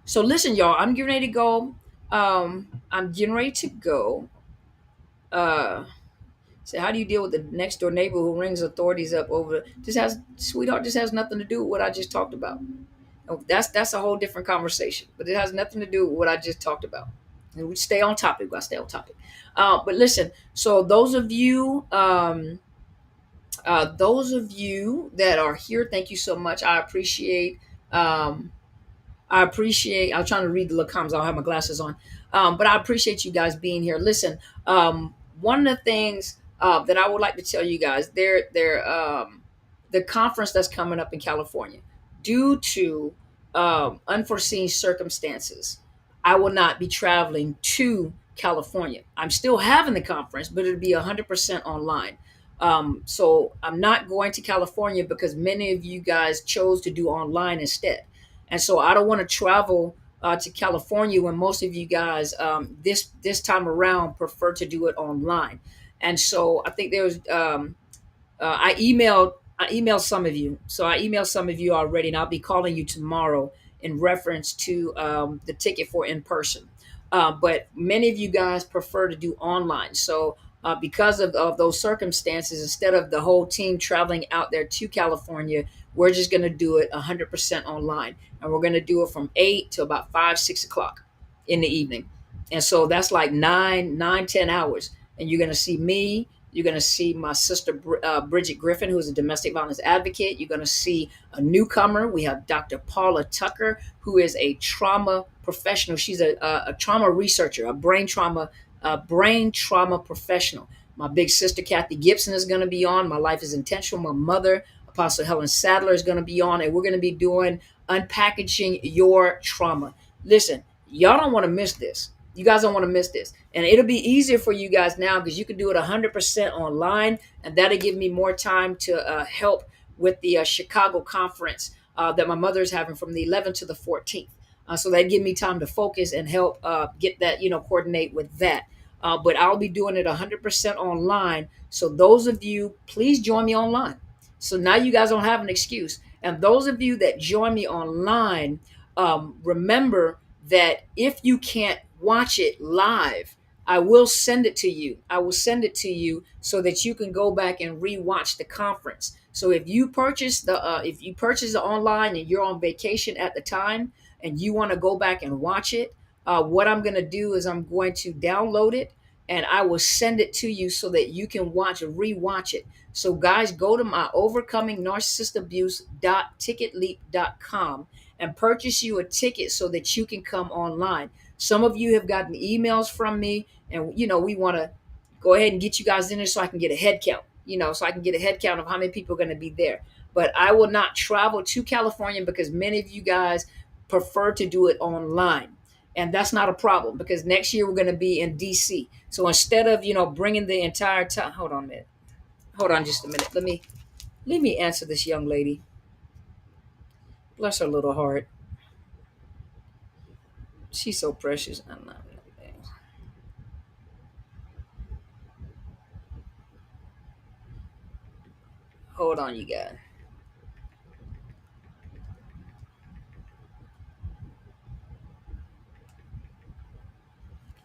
So listen, y'all, I'm getting ready to go. I'm getting ready to go. Uh, so how do you deal with the next door neighbor who rings authorities up over? This has, sweetheart. This has nothing to do with what I just talked about. Oh, that's a whole different conversation. But it has nothing to do with what I just talked about. And we stay on topic. We gotta stay on topic. But listen. So those of you that are here, thank you so much. I appreciate. Um, I appreciate. I'm trying to read the little comments. I don't have my glasses on, but I appreciate you guys being here. Listen, one of the things that I would like to tell you guys, the conference that's coming up in California, due to unforeseen circumstances, I will not be traveling to California. I'm still having the conference, but it'll be 100% online. So I'm not going to California because many of you guys chose to do online instead. And so I don't want to travel to California when most of you guys this time around prefer to do it online. And so I think there's I emailed some of you. So I emailed some of you already, and I'll be calling you tomorrow in reference to the ticket for in person. But many of you guys prefer to do online. So because of those circumstances, instead of the whole team traveling out there to California, we're just going to do it 100% online. And we're going to do it from 8 to about 5, 6 o'clock in the evening. And so that's like 10 hours. And you're going to see me. You're going to see my sister, Bridget Griffin, who is a domestic violence advocate. You're going to see a newcomer. We have Dr. Paula Tucker, who is a trauma professional. She's a trauma researcher, a brain trauma professional. My big sister, Kathy Gibson, is going to be on. My Life is Intentional. My mother, Apostle Helen Sadler, is going to be on. And we're going to be doing Unpackaging Your Trauma. Listen, y'all don't want to miss this. You guys don't want to miss this. And it'll be easier for you guys now because you can do it 100% online. And that'll give me more time to help with the Chicago conference that my mother is having from the 11th to the 14th. So that give me time to focus and help get that, coordinate with that. But I'll be doing it 100% online. So those of you, please join me online. So now you guys don't have an excuse. And those of you that join me online, remember that if you can't watch it live, I will send it to you. I will send it to you so that you can go back and rewatch the conference. So if you purchase it online and you're on vacation at the time and you want to go back and watch it, what I'm going to do is I'm going to download it and I will send it to you so that you can rewatch it. So guys, go to my overcomingnarcissistabuse.ticketleap.com and purchase you a ticket so that you can come online. Some of you have gotten emails from me, and we want to go ahead and get you guys in there so I can get a head count. So I can get a head count of how many people are going to be there. But I will not travel to California because many of you guys prefer to do it online. And that's not a problem because next year we're going to be in DC. So instead of, bringing the entire time, hold on a minute. Hold on just a minute. Let me answer this young lady. Bless her little heart. She's so precious. I'm not. Hold on, you guys.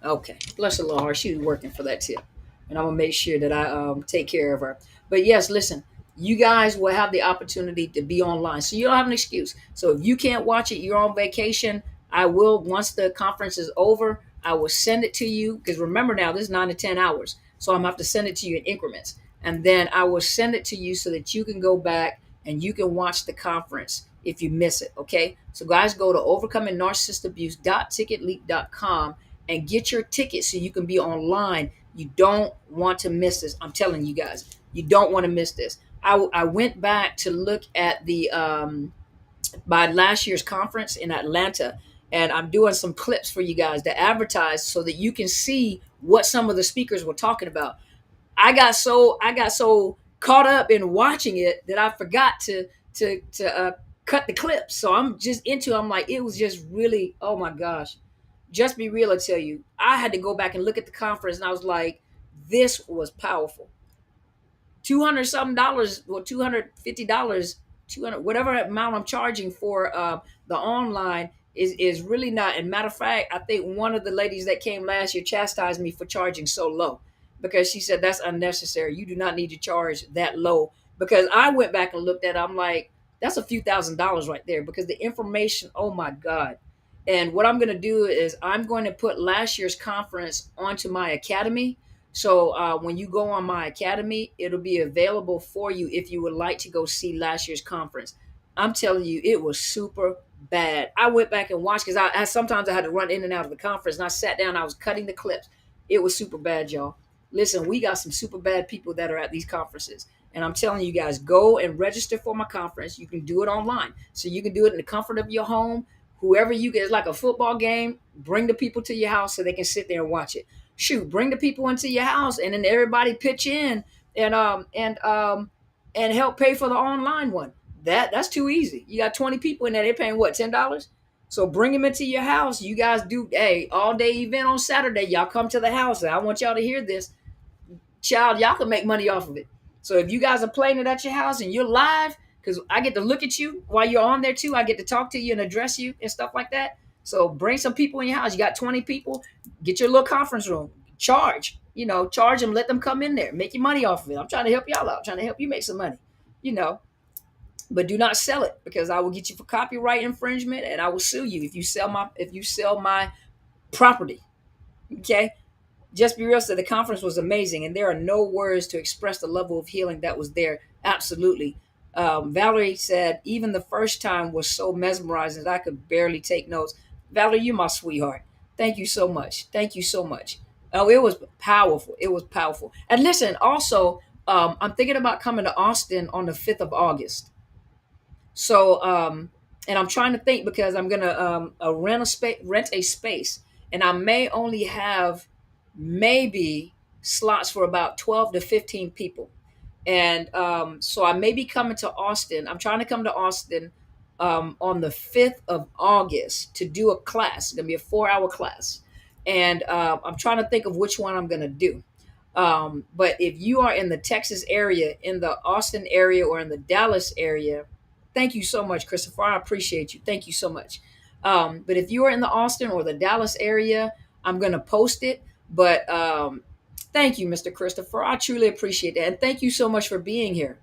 Okay, bless her little heart. She was working for that tip, and I'm gonna make sure that I take care of her. But yes, listen, you guys will have the opportunity to be online, so you don't have an excuse. So if you can't watch it, you're on vacation. I will once the conference is over. I will send it to you because remember now this is 9 to 10 hours, so I'm gonna have to send it to you in increments, and then I will send it to you so that you can go back and you can watch the conference if you miss it. Okay, so guys, go to overcomingnarcissistabuse.ticketleap.com and get your ticket so you can be online. You don't want to miss this. I'm telling you guys, you don't want to miss this. I went back to look at the by last year's conference in Atlanta, and I'm doing some clips for you guys to advertise so that you can see what some of the speakers were talking about. I got so caught up in watching it that I forgot to cut the clips. So I'm just into. I'm like, it was just really, oh my gosh. Just be real, I tell you. I had to go back and look at the conference, and I was like, This was powerful. 200 something dollars or $250, 200 whatever amount I'm charging for the online is really not. And matter of fact, I think one of the ladies that came last year chastised me for charging so low, because she said that's unnecessary. You do not need to charge that low. Because I went back and looked at it, I'm like, that's a few $1,000s right there, because the information, oh my God. And what I'm going to do is I'm going to put last year's conference onto my academy. So when you go on my academy, it'll be available for you if you would like to go see last year's conference. I'm telling you, it was super bad. I went back and watched, because sometimes I had to run in and out of the conference, and I sat down, I was cutting the clips. It was super bad, y'all. Listen, we got some super bad people that are at these conferences. And I'm telling you guys, go and register for my conference. You can do it online. So you can do it in the comfort of your home. Whoever you get, it's like a football game. Bring the people to your house so they can sit there and watch it. Shoot, bring the people into your house, and then everybody pitch in and help pay for the online one. That's too easy. You got 20 people in there, they're paying what, $10? So bring them into your house. You guys do a all day event on Saturday. Y'all come to the house. I want y'all to hear this. Child, y'all can make money off of it. So if you guys are playing it at your house and you're live, because I get to look at you while you're on there too. I get to talk to you and address you and stuff like that. So bring some people in your house. You got 20 people, get your little conference room. Charge them, let them come in there, make your money off of it. I'm trying to help y'all out, trying to help you make some money, you know. But do not sell it, because I will get you for copyright infringement, and I will sue you if you sell my property. Okay. Just Be Real said the conference was amazing, and there are no words to express the level of healing that was there. Absolutely. Valerie said, even the first time was so mesmerizing that I could barely take notes. Valerie, you're my sweetheart. Thank you so much. Thank you so much. Oh, it was powerful. It was powerful. And listen, also, I'm thinking about coming to Austin on the 5th of August. So, and I'm trying to think, because I'm gonna rent a space, and I may only have maybe slots for about 12 to 15 people. And so I may be coming to Austin. I'm trying to come to Austin on the 5th of August to do a class. It's gonna be a 4-hour class, and I'm trying to think of which one I'm gonna do. But if you are in the Texas area, in the Austin area, or in the Dallas area, thank you so much, Christopher. I appreciate you. Thank you so much. But if you are in the Austin or the Dallas area, I'm going to post it. But thank you, Mr. Christopher. I truly appreciate that. And thank you so much for being here.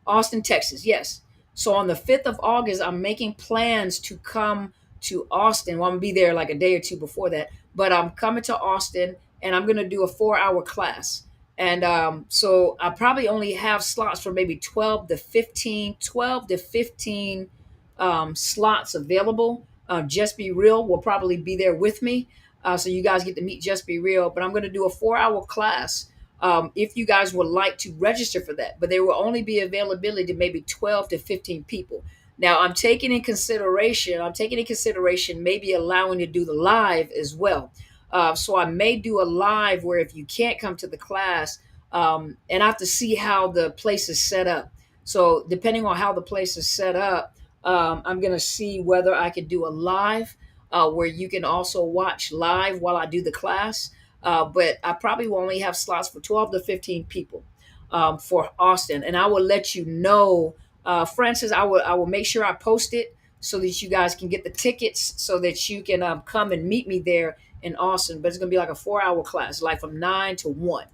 Austin, Texas. Yes. So on the 5th of August, I'm making plans to come to Austin. Well, I'm going to be there like a day or two before that. But I'm coming to Austin, and I'm going to do a 4-hour class. And so I probably only have slots for maybe 12 to 15 slots available. Just Be Real will probably be there with me. So you guys get to meet Just Be Real. But I'm going to do a 4-hour class if you guys would like to register for that. But there will only be availability to maybe 12 to 15 people. Now I'm taking in consideration maybe allowing you to do the live as well. So I may do a live where if you can't come to the class, and I have to see how the place is set up. So depending on how the place is set up, I'm going to see whether I could do a live where you can also watch live while I do the class. But I probably will only have slots for 12 to 15 people for Austin. And I will let you know, Francis, I will make sure I post it so that you guys can get the tickets so that you can come and meet me there in Austin. But it's going to be like a 4-hour class, like from 9 to 1.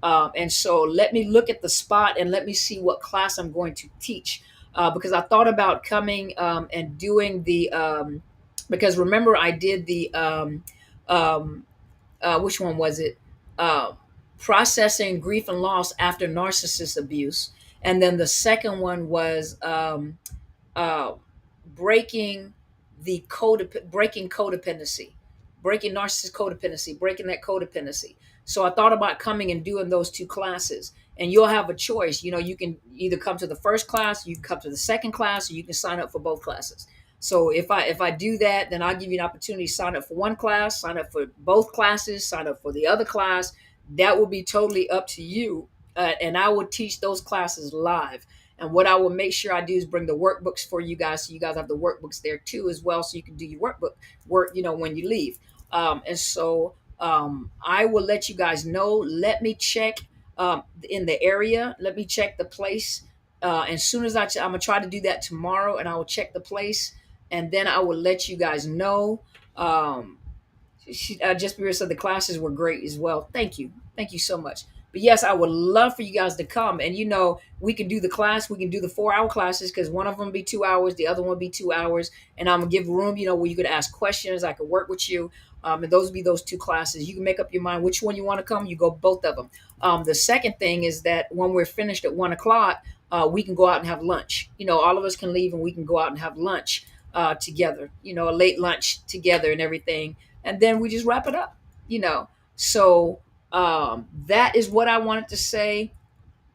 And so let me look at the spot and let me see what class I'm going to teach. Because I thought about coming and doing because remember I did which one was it? Processing grief and loss after narcissist abuse. And then the second one was uh, breaking breaking codependency, breaking narcissist codependency, breaking that codependency. So I thought about coming and doing those two classes, and you'll have a choice. You can either come to the first class, you can come to the second class, or you can sign up for both classes. So if I do that, then I'll give you an opportunity to sign up for one class, sign up for both classes, sign up for the other class. That will be totally up to you. And I will teach those classes live. And what I will make sure I do is bring the workbooks for you guys. So you guys have the workbooks there too as well. So you can do your work, when you leave. And so I will let you guys know. Let me check in the area. Let me check the place. As soon as I'm gonna try to do that tomorrow, and I will check the place, and then I will let you guys know. Um, just because said the classes were great as well. Thank you so much. But yes, I would love for you guys to come, and we can do the class. We can do the 4 hour classes because one of them be 2 hours, the other one be 2 hours, and I'm gonna give room, where you could ask questions. I could work with you, and those would be those two classes. You can make up your mind which one you want to come. You go both of them. The second thing is that when we're finished at 1 o'clock, we can go out and have lunch. All of us can leave and we can go out and have lunch together. A late lunch together and everything, and then we just wrap it up. You know, so that is what I wanted to say.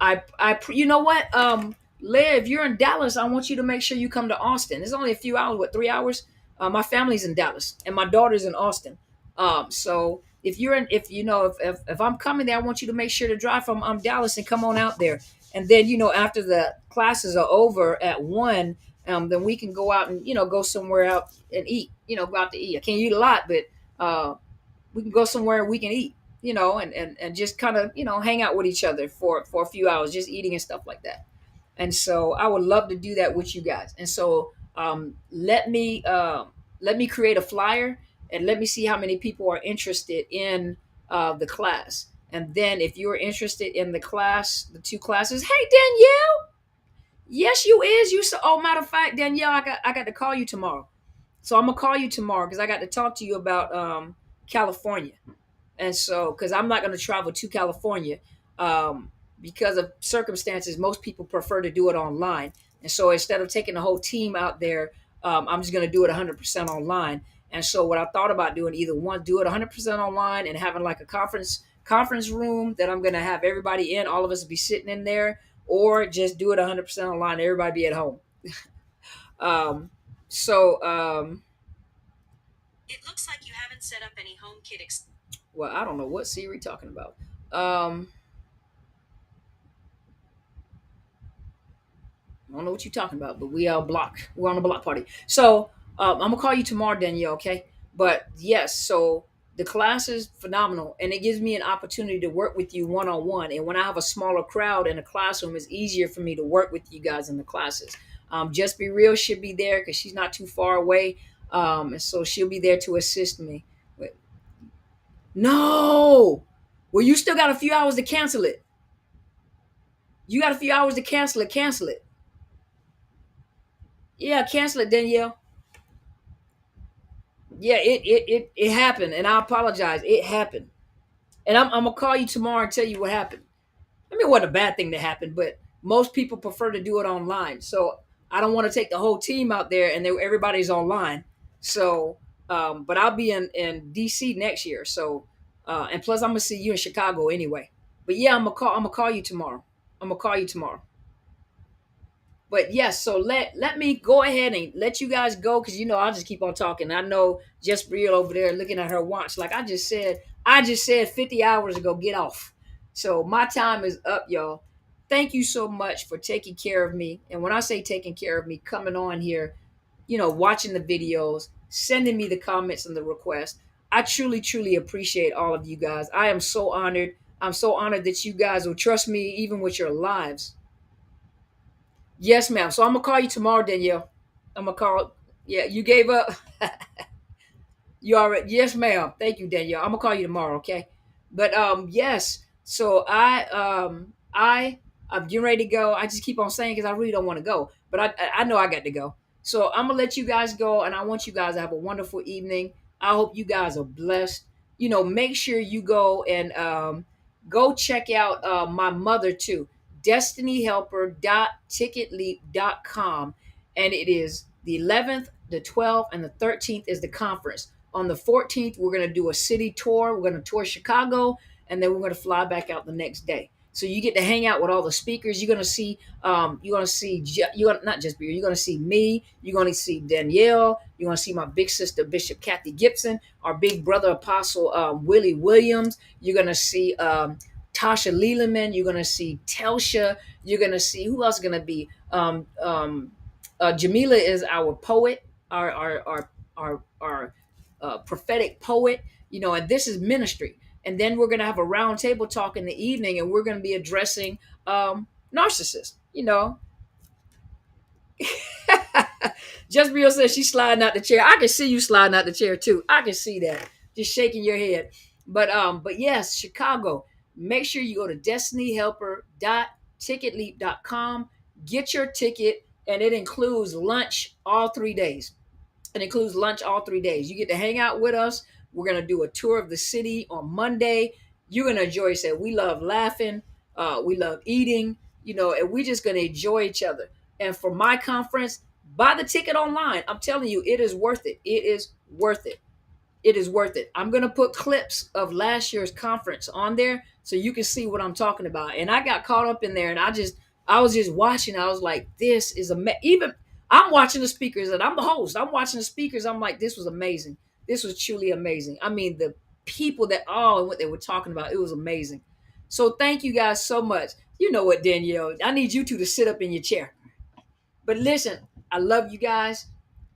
You know what, Leah, if you're in Dallas, I want you to make sure you come to Austin. It's only a few hours, what, 3 hours? My family's in Dallas, and my daughter's in Austin. So if you're in, if I'm coming there, I want you to make sure to drive from Dallas and come on out there. And then after the classes are over at 1, then we can go out and go somewhere out and eat. Go out to eat. I can't eat a lot, but we can go somewhere we can eat, and just kind of, hang out with each other for a few hours, just eating and stuff like that. And so I would love to do that with you guys. And so let me create a flyer, and let me see how many people are interested in the class. And then if you're interested in the class, the two classes, hey Danielle, yes you is. Oh, matter of fact, Danielle, I got to call you tomorrow. So I'm gonna call you tomorrow because I got to talk to you about California. And so, because I'm not going to travel to California, um, because of circumstances, most people prefer to do it online. And so, instead of taking the whole team out there, I'm just going to do it 100% online. And so, what I thought about doing, either one, do it 100% online and having like a conference room that I'm going to have everybody in, all of us be sitting in there, or just do it 100% online, everybody be at home. Um, so. It looks like you haven't set up any HomeKit. Well, I don't know what Siri talking about. Um, I don't know what you're talking about, but we are blocked. We're on a block party. So I'm gonna call you tomorrow, Danielle. Okay. But yes, so the class is phenomenal, and it gives me an opportunity to work with you one on one. And when I have a smaller crowd in a classroom, it's easier for me to work with you guys in the classes. Just be real should be there because she's not too far away, and so she'll be there to assist me. But no, well, you still got a few hours to cancel it. You got a few hours to cancel it. Cancel it. Yeah, cancel it, Danielle. Yeah, it happened, and I apologize. It happened, and I'm gonna call you tomorrow and tell you what happened. I mean, it wasn't a bad thing to happen, but most people prefer to do it online. So I don't want to take the whole team out there and everybody's online. So, but I'll be in DC next year. So, and plus I'm gonna see you in Chicago anyway. But yeah, I'm gonna call you tomorrow. I'm gonna call you tomorrow. But yes, so let me go ahead and let you guys go because I'll just keep on talking. I know just Brielle over there looking at her watch. Like I just said 50 hours ago, get off. So my time is up, y'all. Thank you so much for taking care of me. And when I say taking care of me, coming on here, watching the videos, sending me the comments and the requests. I truly, truly appreciate all of you guys. I am so honored. I'm so honored that you guys will trust me even with your lives. Yes, ma'am. So I'm gonna call you tomorrow, Danielle. I'm gonna call. Yeah, you gave up. You already. Yes, ma'am. Thank you, Danielle. I'm gonna call you tomorrow, okay? But yes. So I'm getting ready to go. I just keep on saying because I really don't want to go, but I know I got to go. So I'm gonna let you guys go, and I want you guys to have a wonderful evening. I hope you guys are blessed. Make sure you go and go check out my mother too. Destinyhelper.ticketleap.com, and it is the 11th, the 12th, and the 13th is the conference. On the 14th, we're going to do a city tour. We're going to tour Chicago, and then we're going to fly back out the next day. So you get to hang out with all the speakers. You're gonna not just be. You're gonna see me. You're gonna see Danielle. You're gonna see my big sister Bishop Kathy Gibson, our big brother Apostle Willie Williams. You're gonna see Tasha Leland. You're gonna see Telsha. You're gonna see who else is gonna be. Jamila is our poet, our prophetic poet. And this is ministry. And then we're going to have a roundtable talk in the evening, and we're going to be addressing narcissists. Just Real says she's sliding out the chair. I can see you sliding out the chair too. I can see that. Just shaking your head. But yes, Chicago. Make sure you go to destinyhelper.ticketleap.com. Get your ticket, and it includes lunch all 3 days. It includes lunch all 3 days. You get to hang out with us. We're gonna do a tour of the city on Monday. You're gonna enjoy yourself. We love laughing. We love eating. And we're just gonna enjoy each other. And for my conference, buy the ticket online. I'm telling you, it is worth it. It is worth it. It is worth it. I'm going to put clips of last year's conference on there so you can see what I'm talking about. And I got caught up in there, and I was just watching. I was like, this is even I'm watching the speakers, and I'm the host. I'm watching the speakers. I'm like, this was amazing. This was truly amazing. I mean, the people and what they were talking about, it was amazing. So thank you guys so much. You know what, Danielle? I need you two to sit up in your chair. But listen, I love you guys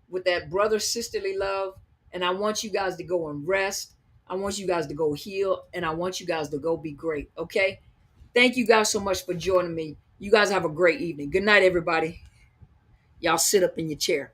with that brother sisterly love. And I want you guys to go and rest. I want you guys to go heal. And I want you guys to go be great. Okay? Thank you guys so much for joining me. You guys have a great evening. Good night, everybody. Y'all sit up in your chair.